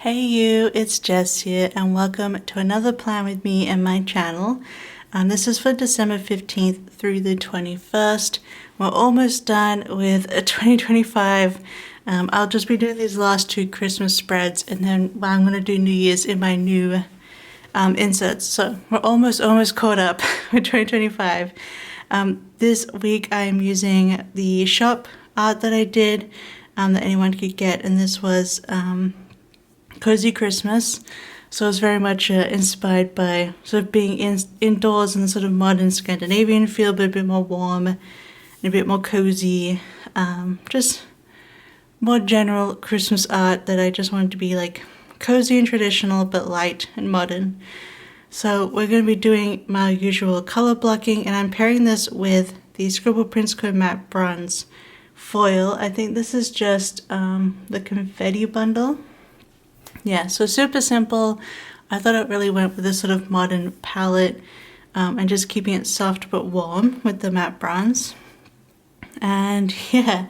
Hey you, it's Jess here and welcome to another plan with me and my channel. This is for December 15th through the 21st. We're almost done with 2025. I'll just be doing these last two Christmas spreads and then I'm going to do New Year's in my new inserts. So we're almost caught up with 2025. This week I'm using the shop art that I did that anyone could get, and this was Cozy Christmas, so it's very much inspired by sort of being indoors in the sort of modern Scandinavian feel, but a bit more warm and a bit more cozy, just more general Christmas art that I just wanted to be like cozy and traditional but light and modern. So we're going to be doing my usual color blocking, and I'm pairing this with the Scribble Prints Co matte bronze foil. I think this is just the confetti bundle. Yeah, so super simple. I thought it really went with this sort of modern palette and just keeping it soft but warm with the matte bronze. And yeah,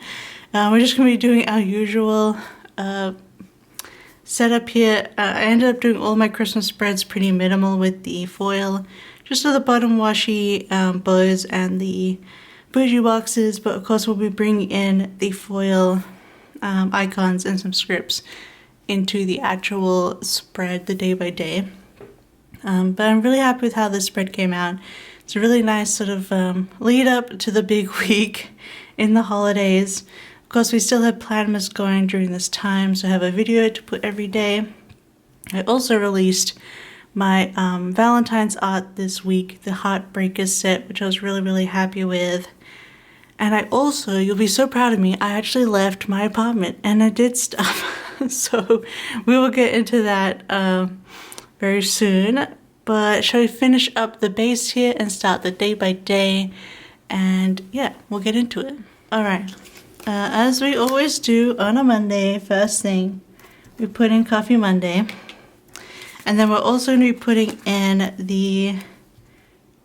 we're just going to be doing our usual setup here. I ended up doing all my Christmas spreads pretty minimal with the foil, just to the bottom washi bows and the bougie boxes, but of course we'll be bringing in the foil icons and some scripts into the actual spread, the day by day. But I'm really happy with how this spread came out. It's a really nice sort of lead up to the big week in the holidays. Of course, we still have Planmas going during this time, so I have a video to put every day. I also released my Valentine's art this week, the Heartbreakers set, which I was really happy with. And I also, you'll be so proud of me, I actually left my apartment and I did stuff. So we will get into that very soon. But shall we finish up the base here and start the day by day? And yeah, we'll get into it. All right. As we always do on a Monday, first thing, we put in Coffee Monday. And then we're also going to be putting in the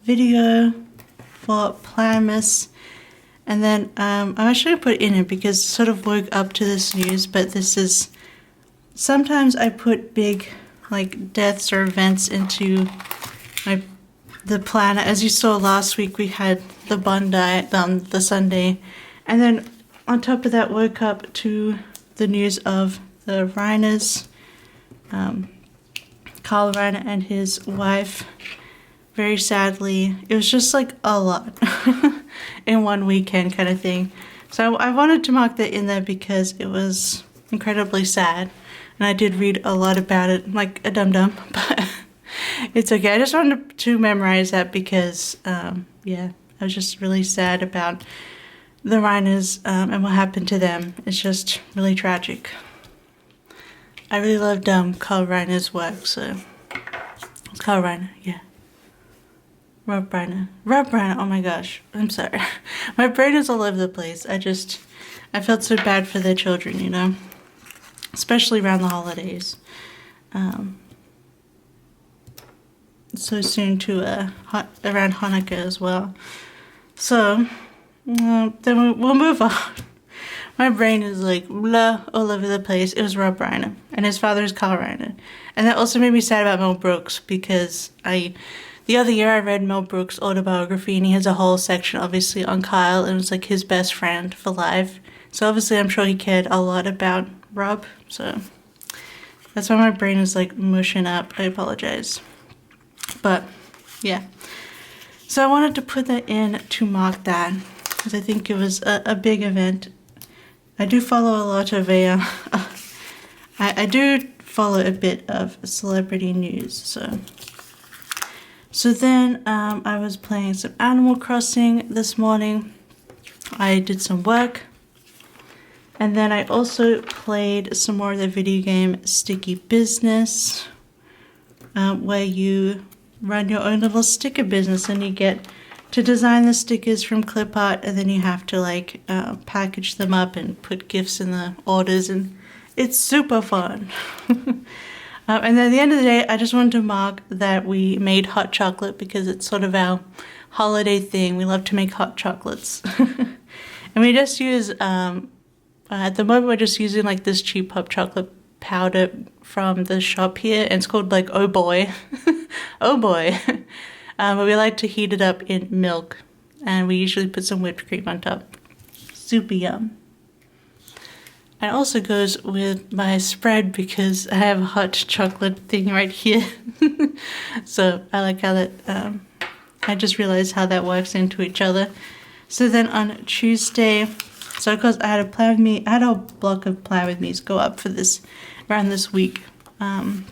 video for Planmas. And then I'm actually going to put it in it because it sort of woke up to this news, but this is, sometimes I put big like deaths or events into the planner. As you saw last week, we had the Bondi on the Sunday. And then on top of that, woke up to the news of the Reiners, Carl Reiner and his wife. Very sadly, it was just like a lot in one weekend kind of thing. So I wanted to mark that in there because it was incredibly sad. And I did read a lot about it like a dum-dum, but it's okay. I just wanted to memorize that because, yeah, I was just really sad about the Reiners and what happened to them. It's just really tragic. I really loved Carl Reiner's work, so it's Carl Reiner, yeah. Rob Reiner, oh my gosh, I'm sorry. My brain is all over the place. I felt so bad for their children, you know, especially around the holidays. So soon to around Hanukkah as well. So then we'll move on. My brain is like blah all over the place. It was Rob Reiner and his father is Carl Reiner. And that also made me sad about Mel Brooks because the other year I read Mel Brooks' autobiography and he has a whole section obviously on Kyle, and it was like his best friend for life. So obviously I'm sure he cared a lot about Rob, so that's why my brain is like mushing up. I apologize. But yeah, so I wanted to put that in to mark that because I think it was a big event. I do follow a lot of I do follow a bit of celebrity news, so then I was playing some Animal Crossing this morning. I did some work. And then I also played some more of the video game Sticky Business, where you run your own little sticker business and you get to design the stickers from clip art, and then you have to like package them up and put gifts in the orders, and it's super fun. And then at the end of the day, I just wanted to mark that we made hot chocolate because it's sort of our holiday thing. We love to make hot chocolates. And we just use, at the moment we're just using like this cheap hot chocolate powder from the shop here, and it's called like Oh Boy. Oh Boy. But we like to heat it up in milk, and we usually put some whipped cream on top. Super yum. And it also goes with my spread because I have a hot chocolate thing right here. So I like how that, I just realized how that works into each other. So then on Tuesday, so of course I had a plan with me, I had a block of plan with me's go up for this, around this week, of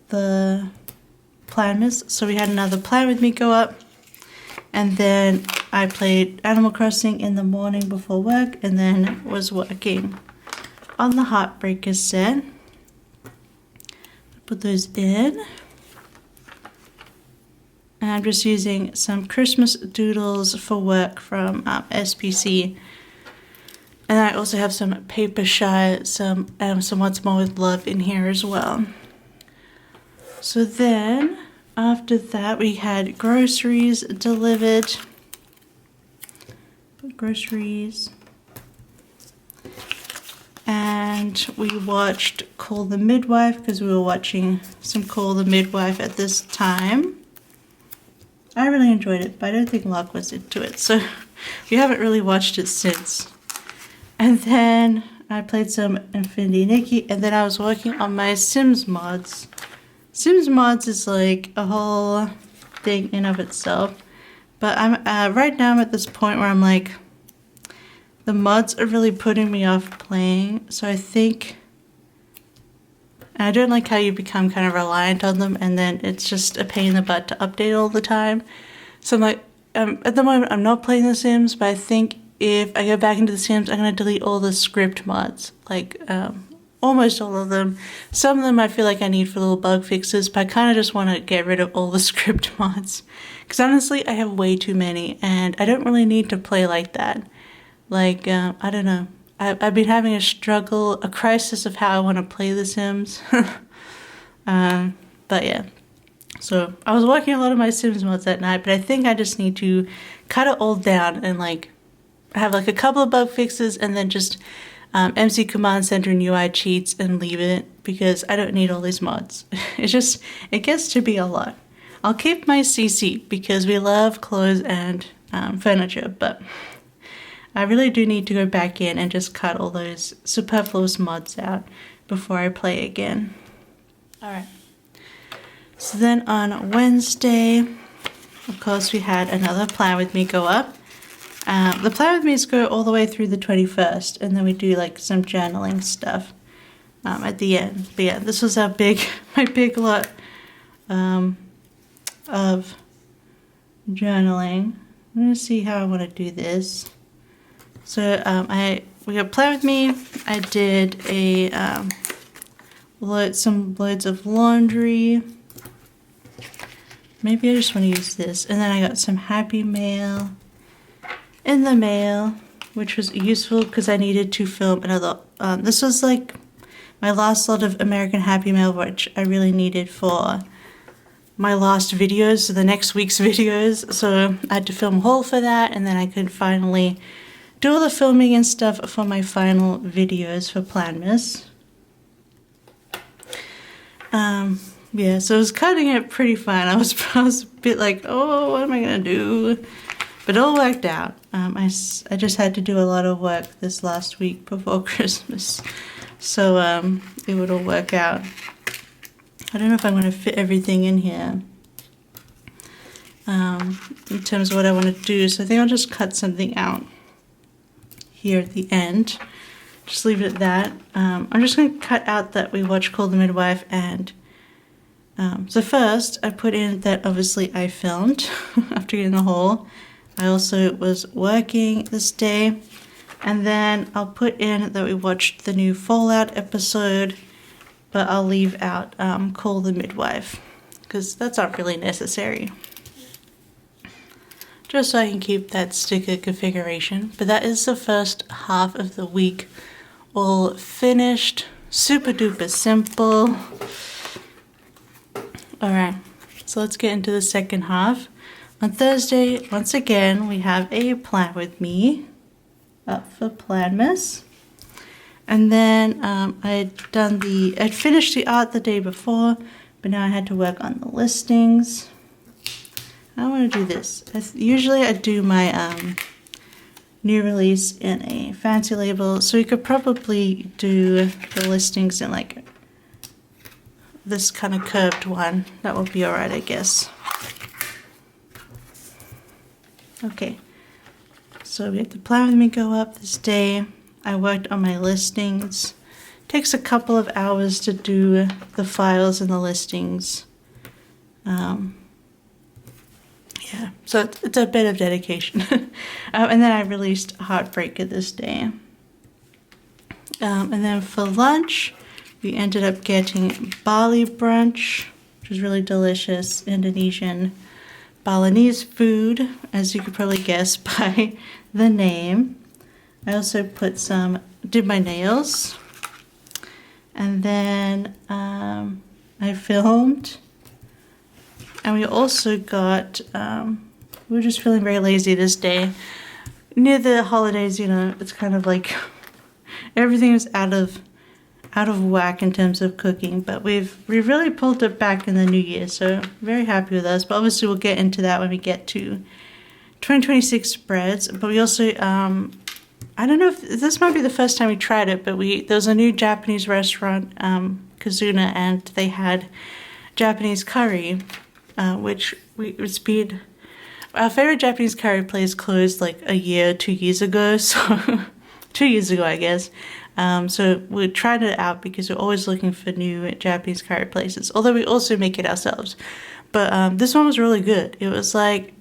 the Planmas. So we had another plan with me go up, and then I played Animal Crossing in the morning before work, and then was working on the Heartbreaker set. Put those in. And I'm just using some Christmas doodles for work from SPC. And I also have some Papershire, some What's More with Love in here as well. So then, after that, we had groceries delivered. Groceries. And we watched Call the Midwife because we were watching some Call the Midwife at this time. I really enjoyed it, but I don't think Locke was into it, so we haven't really watched it since. And then I played some Infinity Nikki, and then I was working on my Sims mods. Sims mods is like a whole thing in of itself, but I'm right now I'm at this point where I'm like, the mods are really putting me off playing, so I think I don't like how you become kind of reliant on them, and then it's just a pain in the butt to update all the time. So I'm like, at the moment I'm not playing The Sims, but I think if I go back into The Sims, I'm going to delete all the script mods, like almost all of them. Some of them I feel like I need for little bug fixes, but I kind of just want to get rid of all the script mods. Because honestly, I have way too many, and I don't really need to play like that. Like, I don't know. I've been having a crisis of how I want to play The Sims. But yeah. So I was working a lot of my Sims mods that night, but I think I just need to cut it all down and like have like a couple of bug fixes and then just MC Command Center and UI cheats and leave it, because I don't need all these mods. It gets to be a lot. I'll keep my CC because we love clothes and furniture, but I really do need to go back in and just cut all those superfluous mods out before I play again. Alright. So then on Wednesday, of course, we had another Plan With Me go up. The Plan With Me's go all the way through the 21st, and then we do like some journaling stuff at the end. But yeah, this was my big lot of journaling. I'm going to see how I want to do this. So we got Plan With Me. I did some loads of laundry. Maybe I just want to use this. And then I got some Happy Mail in the mail, which was useful because I needed to film another. This was like my last lot of American Happy Mail, which I really needed for my last videos, so the next week's videos. So I had to film a haul for that, and then I could finally do all the filming and stuff for my final videos for Planmas. Yeah, so I was cutting it pretty fine. I was a bit like, oh, what am I gonna do? But it all worked out. I just had to do a lot of work this last week before Christmas, so it would all work out. I don't know if I'm going to fit everything in here in terms of what I want to do, so I think I'll just cut something out here at the end. Just leave it at that. I'm just going to cut out that we watched Call the Midwife, and so first I put in that obviously I filmed after getting the haul. I also was working this day, and then I'll put in that we watched the new Fallout episode, but I'll leave out Call the Midwife because that's not really necessary. Just so I can keep that sticker configuration. But that is the first half of the week all finished. Super duper simple. Alright, so let's get into the second half. On Thursday, once again, we have a Plan With Me up for Planmas. And then I'd finished the art the day before, but now I had to work on the listings. I want to do this. Usually I do my new release in a fancy label, so we could probably do the listings in like this kind of curved one. That would be alright, I guess. Okay, so we have the Plan With Me go up this day. I worked on my listings. Takes a couple of hours to do the files and the listings. Yeah, so it's a bit of dedication. And then I released Heartbreaker this day. And then for lunch, we ended up getting Bali brunch, which was really delicious, Indonesian Balinese food, as you could probably guess by the name. I also did my nails. And then I filmed. And we also got, we were just feeling very lazy this day. Near the holidays, you know, it's kind of like everything is out of whack in terms of cooking. But we've really pulled it back in the new year, so very happy with us. But obviously we'll get into that when we get to 2026 spreads. But we also, I don't know if this might be the first time we tried it, but there was a new Japanese restaurant, Kazuna, and they had Japanese curry. It's been our favorite Japanese curry place closed like a year, 2 years ago, so 2 years ago I guess. So we tried it out because we're always looking for new Japanese curry places, although we also make it ourselves. But this one was really good. It was like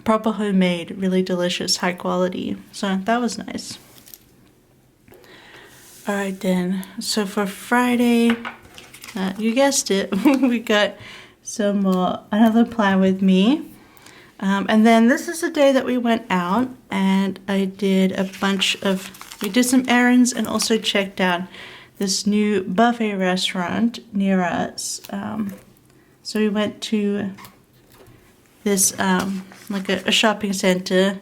proper homemade, really delicious, high quality, so that was nice. Alright then, so for Friday, you guessed it, we got another Plan With Me. And then this is the day that we went out and I did we did some errands and also checked out this new buffet restaurant near us. So we went to this like a shopping center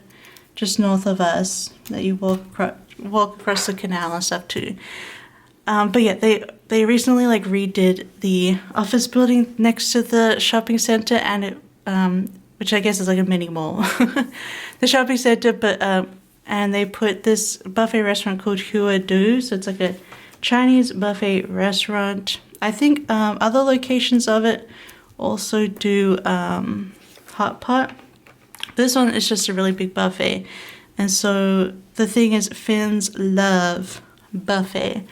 just north of us that you walk across the canal and stuff too. But yeah, they recently like redid the office building next to the shopping center, and it which I guess is like a mini mall, the shopping center. But and they put this buffet restaurant called Hua Du, so it's like a Chinese buffet restaurant. I think other locations of it also do hot pot. This one is just a really big buffet, and so the thing is, Finns love buffet.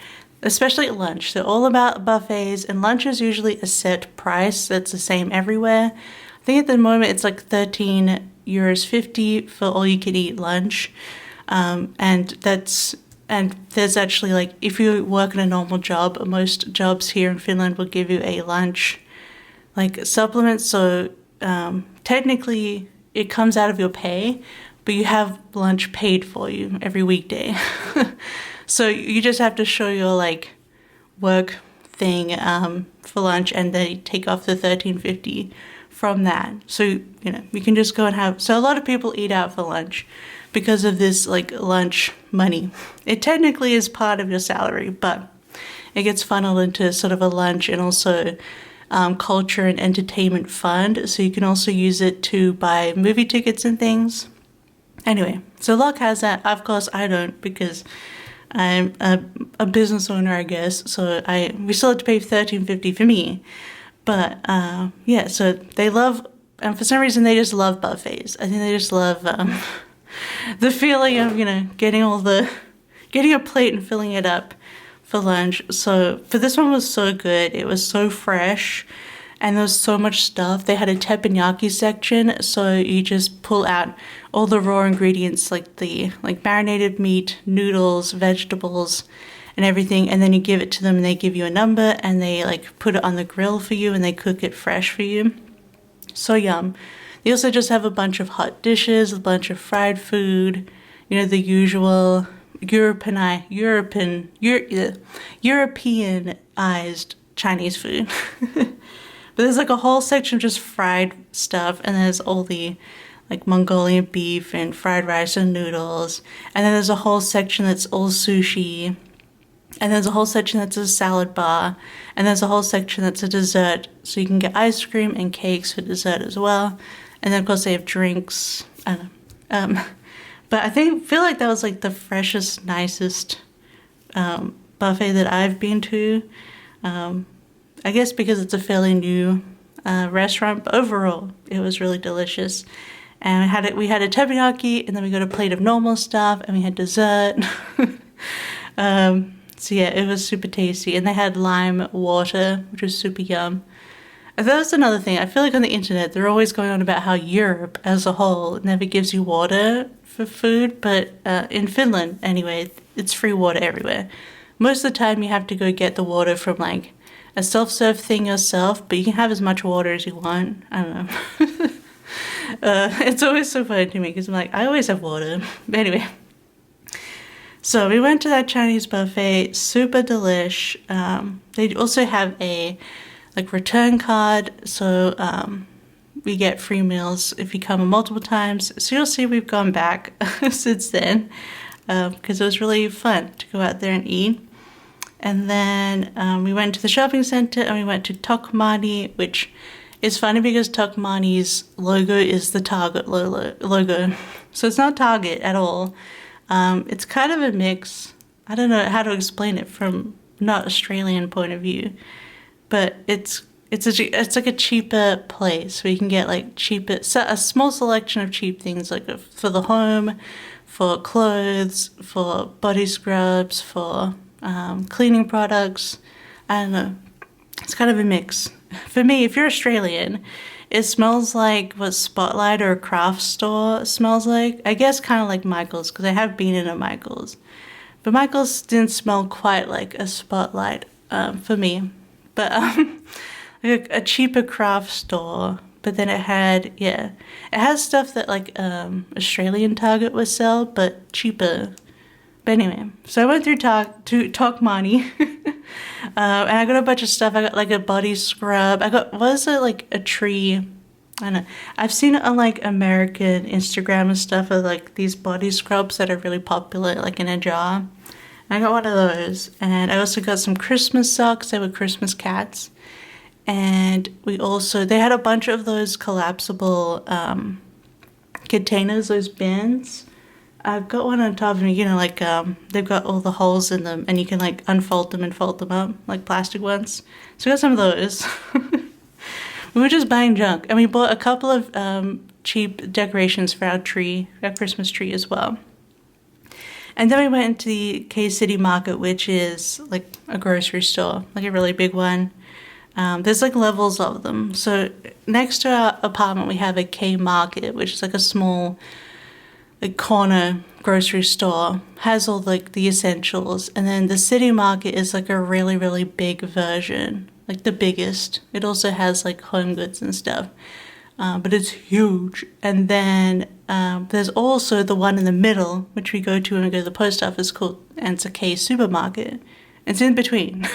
Especially at lunch. They're all about buffets, and lunch is usually a set price that's the same everywhere. I think at the moment it's like €13.50 for all you can eat lunch. And there's actually like, if you work in a normal job, most jobs here in Finland will give you a lunch like supplement. So technically it comes out of your pay, but you have lunch paid for you every weekday. So you just have to show your like work thing for lunch, and they take off the $13.50 from that. So you know you can just go and have. So a lot of people eat out for lunch because of this like lunch money. It technically is part of your salary, but it gets funneled into sort of a lunch and also culture and entertainment fund. So you can also use it to buy movie tickets and things. Anyway, so Locke has that. Of course, I don't, because I'm a business owner, I guess, so we still have to pay $13.50 for me. But yeah, so they love, and for some reason they just love buffets. I think they just love the feeling of, you know, getting a plate and filling it up for lunch. So for this one was so good. It was so fresh, and there was so much stuff. They had a teppanyaki section, so you just pull out all the raw ingredients, like marinated meat, noodles, vegetables, and everything, and then you give it to them, and they give you a number, and they like put it on the grill for you, and they cook it fresh for you. So yum. They also just have a bunch of hot dishes, a bunch of fried food, you know, the usual Europeanized Chinese food. But there's like a whole section of just fried stuff, and there's all the like Mongolian beef and fried rice and noodles, and then there's a whole section that's all sushi. And there's a whole section that's a salad bar. And there's a whole section that's a dessert. So you can get ice cream and cakes for dessert as well. And then of course they have drinks. I don't know. But I feel like that was like the freshest, nicest buffet that I've been to. I guess because it's a fairly new restaurant, but overall it was really delicious. And we had a teppanyaki, and then we got a plate of normal stuff, and we had dessert. So yeah, it was super tasty, and they had lime water, which was super yum. And that was another thing. I feel like on the internet they're always going on about how Europe as a whole never gives you water for food, but in Finland anyway, it's free water everywhere. Most of the time you have to go get the water from like a self-serve thing yourself, but you can have as much water as you want. I don't know. It's always so funny to me because I'm like, I always have water. But anyway, so we went to that Chinese buffet, super delish. They also have a like return card, so we get free meals if you come multiple times. So you'll see we've gone back since then because it was really fun to go out there and eat. And then we went to the shopping center and we went to Tokmanni, which is funny because Tokmanni's logo is the Target logo. So it's not Target at all. It's kind of a mix. I don't know how to explain it from not Australian point of view, but it's like a cheaper place where you can get like a small selection of cheap things like for the home, for clothes, for body scrubs, for cleaning products. I don't know. It's kind of a mix. For me, if you're Australian, it smells like what Spotlight or a craft store smells like. I guess kind of like Michael's, because I have been in a Michael's. But Michael's didn't smell quite like a Spotlight for me. But like a cheaper craft store. But then it has stuff that like Australian Target would sell, but cheaper. But anyway, so I went through Tokmanni, and I got a bunch of stuff. I got like a body scrub. Like a tree? I don't know. I've seen it on like American Instagram and stuff of like these body scrubs that are really popular, like in a jar. And I got one of those, and I also got some Christmas socks. They were Christmas cats, and they had a bunch of those collapsible containers, those bins. I've got one on top of me, like they've got all the holes in them and you can like unfold them and fold them up, like plastic ones. So I got some of those. We were just buying junk, and we bought a couple of cheap decorations for our Christmas tree as well. And then we went into the K City Market, which is like a grocery store, like a really big one. There's like levels of them. So next to our apartment, we have a K Market, which is like a small corner grocery store, has all like the essentials. And then the City Market is like a really, really big version, like the biggest. It also has like home goods and stuff, but it's huge. And then there's also the one in the middle, which we go to when we go to the post office, and it's a K Supermarket. It's in between.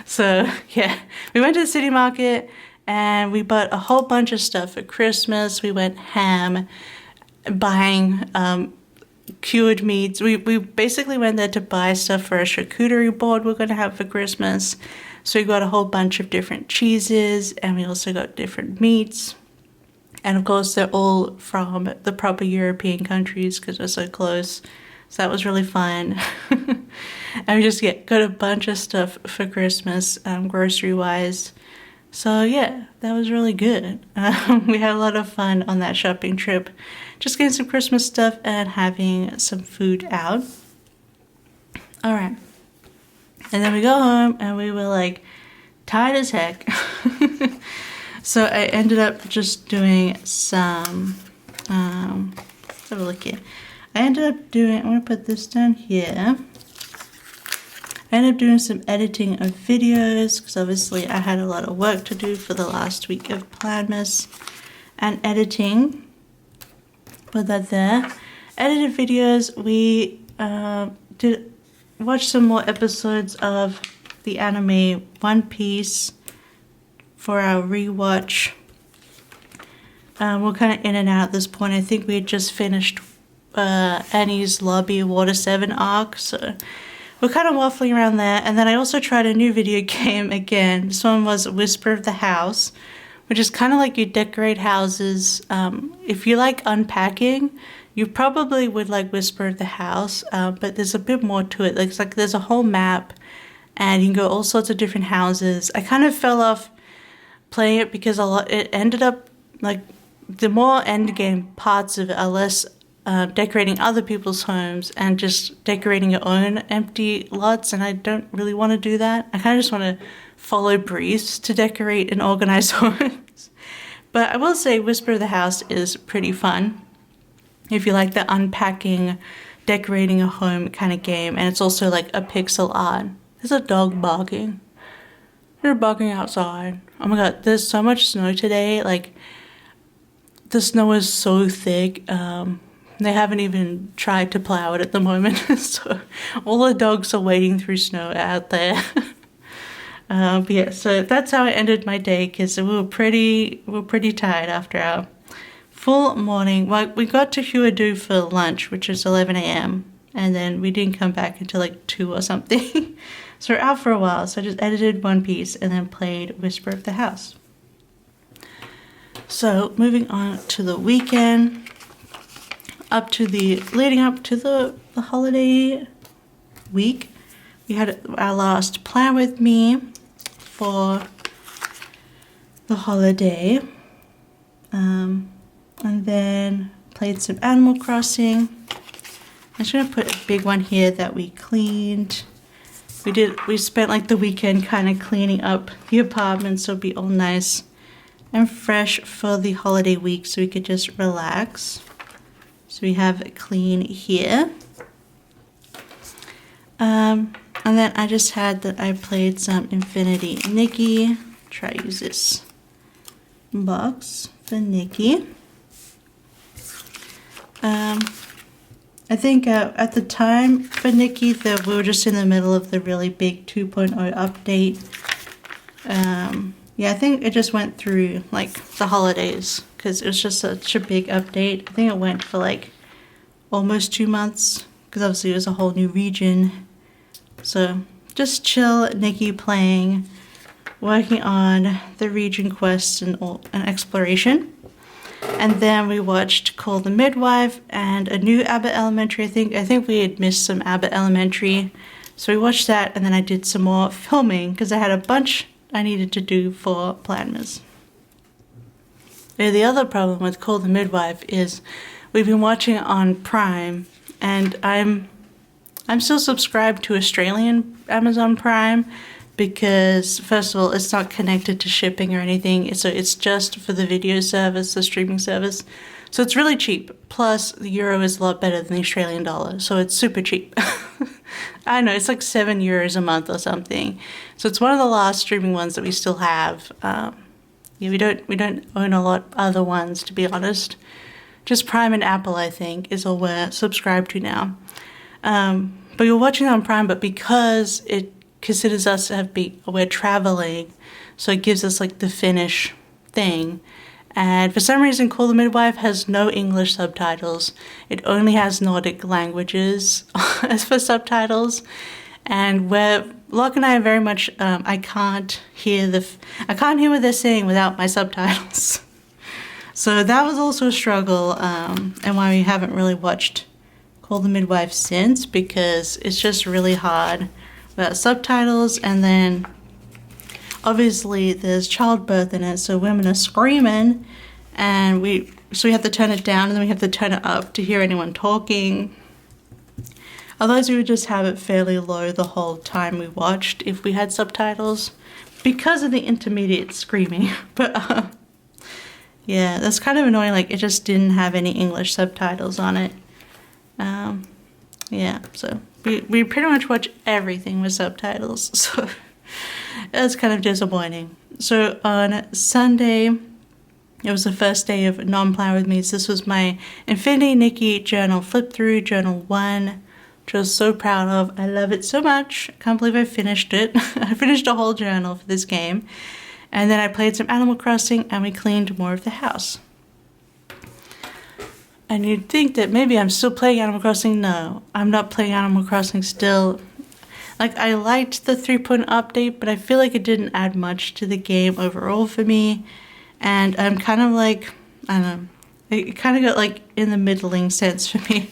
So yeah, we went to the City Market and we bought a whole bunch of stuff for Christmas. We went ham, buying cured meats. We basically went there to buy stuff for a charcuterie board we're going to have for Christmas. So we got a whole bunch of different cheeses, and we also got different meats. And of course, they're all from the proper European countries because we're so close. So that was really fun. And we just got a bunch of stuff for Christmas, grocery-wise. So yeah, that was really good. We had a lot of fun on that shopping trip. Just getting some Christmas stuff and having some food out. Alright. And then we go home and we were like tired as heck. So I ended up just doing some, let's have a look here. I'm going to put this down here. I ended up doing some editing of videos because obviously I had a lot of work to do for the last week of Planmas and editing. Put that there. Edited videos. We watch some more episodes of the anime One Piece for our rewatch. We're kind of in and out at this point. I think we had just finished Annie's Lobby Water 7 arc, so we're kind of waffling around there. And then I also tried a new video game again. This one was Whisper of the House, which is kind of like you decorate houses. If you like unpacking, you probably would like Whisper of the House, but there's a bit more to it. It's like there's a whole map, and you can go all sorts of different houses. I kind of fell off playing it because it ended up like the more end game parts of it are less decorating other people's homes and just decorating your own empty lots, and I don't really want to do that. I kind of just want to follow briefs to decorate and organize homes. But I will say Whisper of the House is pretty fun if you like the unpacking, decorating a home kind of game, and it's also like a pixel art. There's a dog barking. They're barking outside. Oh my god, there's so much snow today. Like, the snow is so thick. They haven't even tried to plow it at the moment. So all the dogs are wading through snow out there. But yeah, so that's how I ended my day, because we were pretty tired after our full morning. Well, we got to Huadu for lunch, which is 11 a.m. and then we didn't come back until like 2 or something. So we're out for a while. So I just edited one piece and then played Whisper of the House. So moving on to the weekend, leading up to the holiday week, we had our last plan with me for the holiday, and then played some Animal Crossing. I'm just gonna put a big one here that we cleaned. We spent like the weekend kind of cleaning up the apartment so it'd be all nice and fresh for the holiday week so we could just relax. So we have it clean here. And then I just had that I played some Infinity Nikki. Try to use this box for Nikki. I think at the time for Nikki that we were just in the middle of the really big 2.0 update. Yeah, I think it just went through like the holidays because it was just such a big update. I think it went for like almost 2 months because obviously it was a whole new region. So just chill, Nikki playing, working on the region quest and exploration. And then we watched Call the Midwife and a new Abbott Elementary. I think we had missed some Abbott Elementary. So we watched that, and then I did some more filming because I had a bunch I needed to do for Planmas. The other problem with Call the Midwife is we've been watching it on Prime, and I'm still subscribed to Australian Amazon Prime because, first of all, it's not connected to shipping or anything, so it's just for the video service, the streaming service. So it's really cheap. Plus, the euro is a lot better than the Australian dollar, so it's super cheap. I know, it's like €7 a month or something. So it's one of the last streaming ones that we still have. Yeah, we don't own a lot of other ones, to be honest. Just Prime and Apple, I think, is all we're subscribed to now. But you're watching it on Prime, but because it considers us to we're traveling, so it gives us like the Finnish thing. And for some reason, Call the Midwife has no English subtitles. It only has Nordic languages as for subtitles. And Locke and I are very much, I can't hear what they're saying without my subtitles. So that was also a struggle, and why we haven't really watched Call the Midwife since, because it's just really hard without subtitles. And then obviously there's childbirth in it, so women are screaming, and we have to turn it down, and then we have to turn it up to hear anyone talking. Otherwise we would just have it fairly low the whole time we watched if we had subtitles because of the intermediate screaming. But yeah, that's kind of annoying, like it just didn't have any English subtitles on it. Yeah, so we pretty much watch everything with subtitles, so that's kind of disappointing. So on Sunday, it was the first day of non-plan with me. So this was my Infinity Nikki journal flip through, journal 1, which I was so proud of. I love it so much. I can't believe I finished it. I finished a whole journal for this game. And then I played some Animal Crossing, and we cleaned more of the house. And you'd think that maybe I'm still playing Animal Crossing. No, I'm not playing Animal Crossing still. Like, I liked the 3.0 update, but I feel like it didn't add much to the game overall for me. And I'm kind of like, I don't know, it kind of got like in the middling sense for me.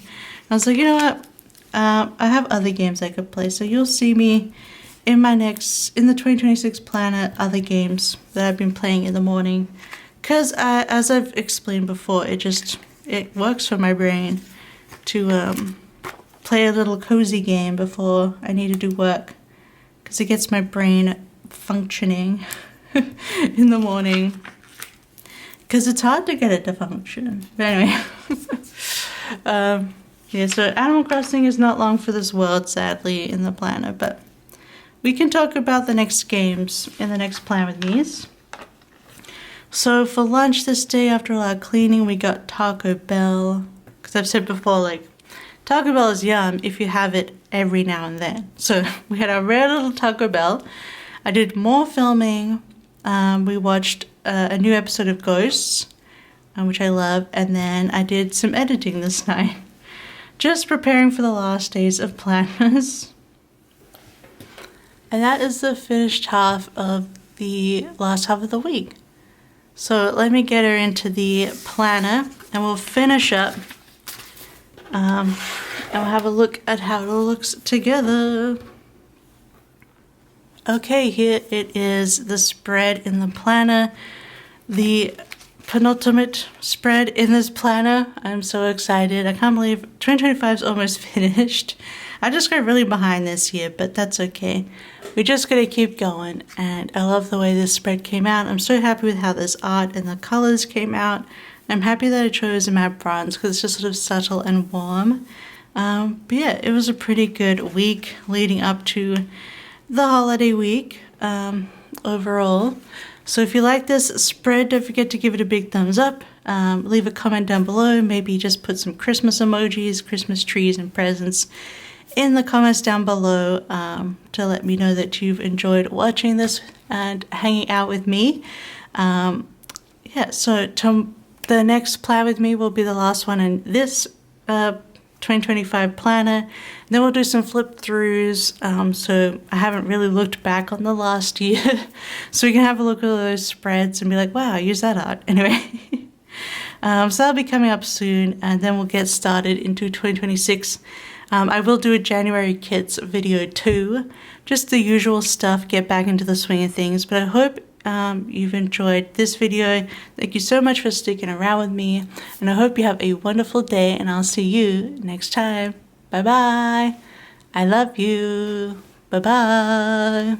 I was like, you know what? I have other games I could play, so you'll see me in the 2026 planner, other games that I've been playing in the morning. Because as I've explained before, it works for my brain to play a little cozy game before I need to do work. Because it gets my brain functioning in the morning. Because it's hard to get it to function. But anyway. Yeah, so Animal Crossing is not long for this world, sadly, in the planner. But we can talk about the next games in the next Plan With Me's. So for lunch this day, after a lot of cleaning, we got Taco Bell. Because I've said before, like, Taco Bell is yum if you have it every now and then. So we had our rare little Taco Bell. I did more filming. We watched a new episode of Ghosts, which I love. And then I did some editing this night. Just preparing for the last days of planners. And that is the finished half of the last half of the week. So let me get her into the planner and we'll finish up. And we'll have a look at how it all looks together. Okay, here it is, the spread in the planner. The penultimate spread in this planner. I'm so excited. I can't believe 2025 is almost finished. I just got really behind this year, but that's okay. We just gotta keep going, and I love the way this spread came out. I'm so happy with how this art and the colors came out. I'm happy that I chose a matte bronze because it's just sort of subtle and warm. But yeah, it was a pretty good week leading up to the holiday week overall. So if you like this spread, don't forget to give it a big thumbs up. Leave a comment down below. Maybe just put some Christmas emojis, Christmas trees, and presents in the comments down below to let me know that you've enjoyed watching this and hanging out with me. Yeah, so the next Plan With Me will be the last one in this 2025 planner. And then we'll do some flip throughs. So I haven't really looked back on the last year. So we can have a look at those spreads and be like, wow, I used that art. Anyway. So that'll be coming up soon. And then we'll get started into 2026. I will do a January kits video too. Just the usual stuff, get back into the swing of things. But I hope you've enjoyed this video. Thank you so much for sticking around with me. And I hope you have a wonderful day. And I'll see you next time. Bye-bye. I love you. Bye-bye.